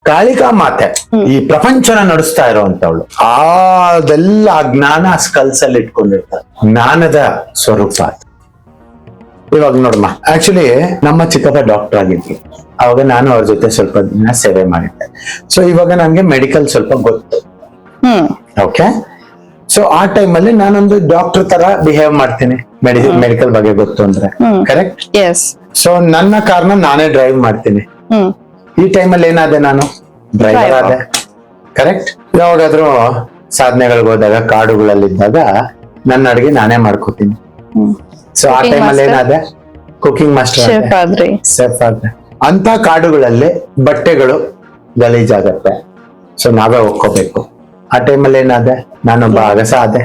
ಕಾಳಿಕಾ ಮಾತೆ ಈ ಪ್ರಪಂಚನ ನಡೆಸ್ತಾ ಇರೋಂತವಳು ಅದೆಲ್ಲ ಜ್ಞಾನ ಸ್ಕಲ್ಸ್ ಅಲ್ಲಿ ಇಟ್ಕೊಂಡಿರ್ತಾರೆ. ಜ್ಞಾನದ ಸ್ವರೂಪ ಅದು. ಇವಾಗ ನೋಡಮ್ಮ, ಆಕ್ಚುಲಿ ನಮ್ಮ ಚಿಕ್ಕಪ್ಪ ಡಾಕ್ಟರ್ ಆಗಿದ್ವಿ. ಅವಾಗ ನಾನು ಅವ್ರ ಜೊತೆ ಸ್ವಲ್ಪ ದಿನ ಸೇವೆ ಮಾಡಿದ್ದೆ. ಸೊ ಇವಾಗ ನನ್ಗೆ ಮೆಡಿಕಲ್ ಸ್ವಲ್ಪ ಗೊತ್ತು. ಓಕೆ, ಸೊ ಆ ಟೈಮ್ ಅಲ್ಲಿ ನಾನೊಂದು ಡಾಕ್ಟರ್ ತರ ಬಿಹೇವ್ ಮಾಡ್ತೀನಿ. ಮೆಡಿಕಲ್ ಬಗ್ಗೆ ಗೊತ್ತು ಅಂದ್ರೆ ಕರೆಕ್ಟ್. ಸೊ ನನ್ನ ಕಾರ್ನ ನಾನೇ ಡ್ರೈವ್ ಮಾಡ್ತೀನಿ. ಈ ಟೈಮ್ ಅಲ್ಲಿ ಏನಾದೆ, ನಾನು ಡ್ರೈವರ್ ಆದೆ. ಕರೆಕ್ಟ್. ಯಾವಾಗಾದ್ರೂ ಸಾಧನೆಗಳಿಗೆ ಹೋದಾಗ ಕಾಡುಗಳಲ್ಲಿದ್ದಾಗ ನನ್ನ ಅಡಿಗೆ ನಾನೇ ಮಾಡ್ಕೋತೀನಿ. ಸೊ ಆ ಟೈಮ್ ಅಲ್ಲಿ ಏನಾದೆ, ಕುಕಿಂಗ್ ಮಾಸ್ಟರ್ ಸೇಫ್ ಆದ್ರೆ. ಅಂತ ಕಾಡುಗಳಲ್ಲಿ ಬಟ್ಟೆಗಳು ಗಲೀಜಾಗತ್ತೆ. ಸೊ ನಾವೇ ಒಕ್ಕೋಬೇಕು. ಆ ಟೈಮಲ್ಲಿ ಏನಾದೆ, ನಾನೊಬ್ಬ ಅಗಸ ಆದೆ.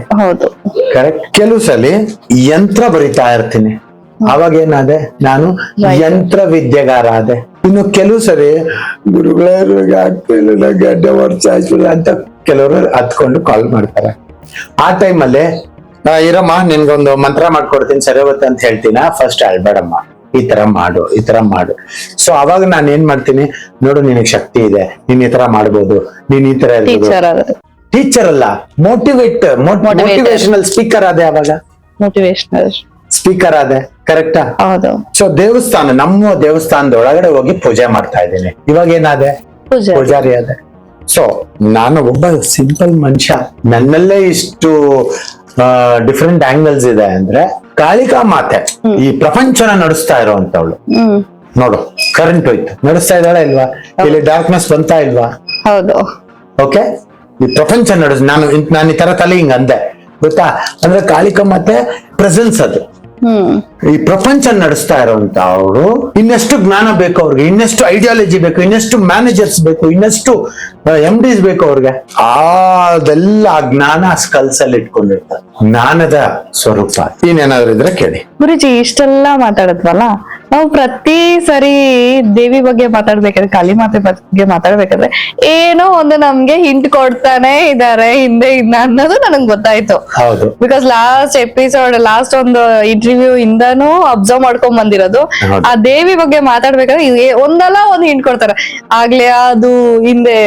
ಕರೆಕ್ಟ್. ಕೆಲವು ಸಲ ಯಂತ್ರ ಬರಿತಾ ಇರ್ತೀನಿ. ಅವಾಗ ಏನಾದೆ, ನಾನು ಯಂತ್ರ ವಿದ್ಯೆಗಾರ ಆದೆ. ಇನ್ನು ಕೆಲವು ಸರಿ ಗುರುಗಳೇ ಆಗ್ತಿಲ್ಲ, ಗಡ್ಡೆ ವರ್ಷ ಆಯ್ತಿಲ್ಲ ಅಂತ ಕೆಲವರು ಹತ್ಕೊಂಡು ಕಾಲ್ ಮಾಡ್ತಾರೆ. ಆ ಟೈಮಲ್ಲಿ ಇರಮ್ಮ, ನಿನ್ಗೊಂದು ಮಂತ್ರ ಮಾಡ್ಕೊಡ್ತೀನಿ, ಸರಿ ಹೋಗುತ್ತೆ ಅಂತ ಹೇಳ್ತೀನ. ಫಸ್ಟ್ ಅಳ್ಬೇಡಮ್ಮ, ಈ ತರ ಮಾಡು. ಸೊ ಅವಾಗ ನಾನು ಏನ್ ಮಾಡ್ತೀನಿ, ನೋಡು ನಿನಗೆ ಶಕ್ತಿ ಇದೆ, ನೀನ್ ಈ ತರ ಮಾಡ್ಬೋದು, ನೀನ್ ಈ ತರ ಇರ್ಬೋದು. ಟೀಚರ್ ಅಲ್ಲ, ಮೋಟಿವೇಶನಲ್ ಸ್ಪೀಕರ್ ಆದೆ. ಅವಾಗ ಮೋಟಿವೇಶನಲ್ ಸ್ಪೀಕರ್ ಆದೆ. ಕರೆಕ್ಟಾ? ಸೊ ನಮ್ಮ ದೇವಸ್ಥಾನದ ಒಳಗಡೆ ಹೋಗಿ ಪೂಜೆ ಮಾಡ್ತಾ ಇದ್ದೀನಿ. ಇವಾಗ ಏನಾದೆ, ಪೂಜಾರಿ ಆದೆ. ಸೊ ನಾನು ಒಬ್ಬ ಸಿಂಪಲ್ ಮನುಷ್ಯ, ನನ್ನಲ್ಲೇ ಇಷ್ಟು ಡಿಫ್ರೆಂಟ್ ಆಂಗಲ್ಸ್ ಇದೆ ಅಂದ್ರೆ ಕಾಳಿಕಾ ಮಾತೆ ಈ ಪ್ರಪಂಚನ ನಡೆಸ್ತಾ ಇರೋಂತವಳು. ನೋಡು, ಕರೆಂಟ್ ಹೋಯ್ತು, ನಡೆಸ್ತಾ ಇದ್ದಾಳ ಇಲ್ವಾ? ಇಲ್ಲಿ ಡಾರ್ಕ್ನೆಸ್ ಬಂತಾ ಇಲ್ವಾ? ಓಕೆ, ಈ ಪ್ರಪಂಚ ನಾನು ಈ ತರ ತಲೆ ಹಿಂಗ ಅಂದೆ, ಗೊತ್ತಾ? ಅಂದ್ರೆ ಕಾಳಿಕಾ ಮಾತೆ ಪ್ರೆಸೆನ್ಸ್ ಅದು. ಈ ಪ್ರಪಂಚ ನಡೆಸ್ತಾ ಇರೋಂತ ಅವರು ಇನ್ನೆಷ್ಟು ಜ್ಞಾನ ಬೇಕು ಅವ್ರಿಗೆ, ಇನ್ನೆಷ್ಟು ಐಡಿಯಾಲಜಿ ಬೇಕು, ಇನ್ನೆಷ್ಟು ಮ್ಯಾನೇಜರ್ಸ್ ಬೇಕು, ಇನ್ನೆಷ್ಟು MDs ಬೇಕು ಅವ್ರಿಗೆ. ಅದೆಲ್ಲ ಜ್ಞಾನ ಸ್ಕಲ್ಸ್ ಅಲ್ಲಿ ಇಟ್ಕೊಂಡಿರ್ತಾರೆ. ಜ್ಞಾನದ ಸ್ವರೂಪ. ಇನ್ನೇನಾದ್ರು ಇದ್ರೆ ಕೇಳಿ. ಗುರುಜಿ, ಇಷ್ಟೆಲ್ಲ ಮಾತಾಡದ್ವಲ್ಲ, ನಾವು ಪ್ರತಿ ಸರಿ ದೇವಿ ಬಗ್ಗೆ ಮಾತಾಡ್ಬೇಕಾದ್ರೆ, ಕಾಳಿ ಮಾತೆ ಬಗ್ಗೆ ಮಾತಾಡ್ಬೇಕಾದ್ರೆ ಏನೋ ಒಂದು ನಮ್ಗೆ ಹಿಂಟ್ ಕೊಡ್ತಾನೆ ಇದಾರೆ ಹಿಂದೆ ಅನ್ನೋದು ನನಗ್ ಗೊತ್ತಾಯ್ತು. ಹೌದು. ಬಿಕಾಸ್ ಲಾಸ್ಟ್ ಎಪಿಸೋಡ್, ಲಾಸ್ಟ್ ಒಂದು ಇಂಟರ್ವ್ಯೂ ಇಂದಾನು ಅಬ್ಸರ್ವ್ ಮಾಡ್ಕೊಂಡ್ ಬಂದಿರೋದು. ಆ ದೇವಿ ಬಗ್ಗೆ ಮಾತಾಡ್ಬೇಕಾದ್ರೆ ಒಂದಲ್ಲ ಒಂದ್ ಹಿಂಟ್ ಕೊಡ್ತಾರೆ. ಆಗ್ಲೇ ಅದು ಹಿಂದೆ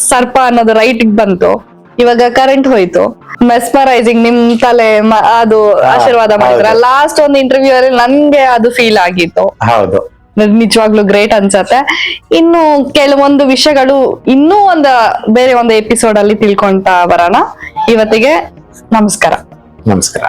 ಸರ್ಪ ಅನ್ನೋದು ರೈಟ್ ಬಂತು, ಇವಾಗ ಕರೆಂಟ್ ಹೋಯ್ತು, ಮೆಸ್ಮರೈಸಿಂಗ್ ನಿಮ್ ತಲೆ ಅದು ಆಶೀರ್ವಾದ ಮಾಡಿದ್ರ. ಲಾಸ್ಟ್ ಒಂದು ಇಂಟರ್ವ್ಯೂ ಅಲ್ಲಿ ನನ್ಗೆ ಅದು ಫೀಲ್ ಆಗಿತ್ತು. ಹೌದು, ನಿಜವಾಗ್ಲೂ ಗ್ರೇಟ್ ಅನ್ಸತ್ತೆ. ಇನ್ನು ಕೆಲವೊಂದು ವಿಷಯಗಳು ಇನ್ನೂ ಬೇರೆ ಒಂದು ಎಪಿಸೋಡ್ ಅಲ್ಲಿ ತಿಳ್ಕೊಂತ ಬರೋಣ. ಇವತ್ತಿಗೆ ನಮಸ್ಕಾರ. ನಮಸ್ಕಾರ.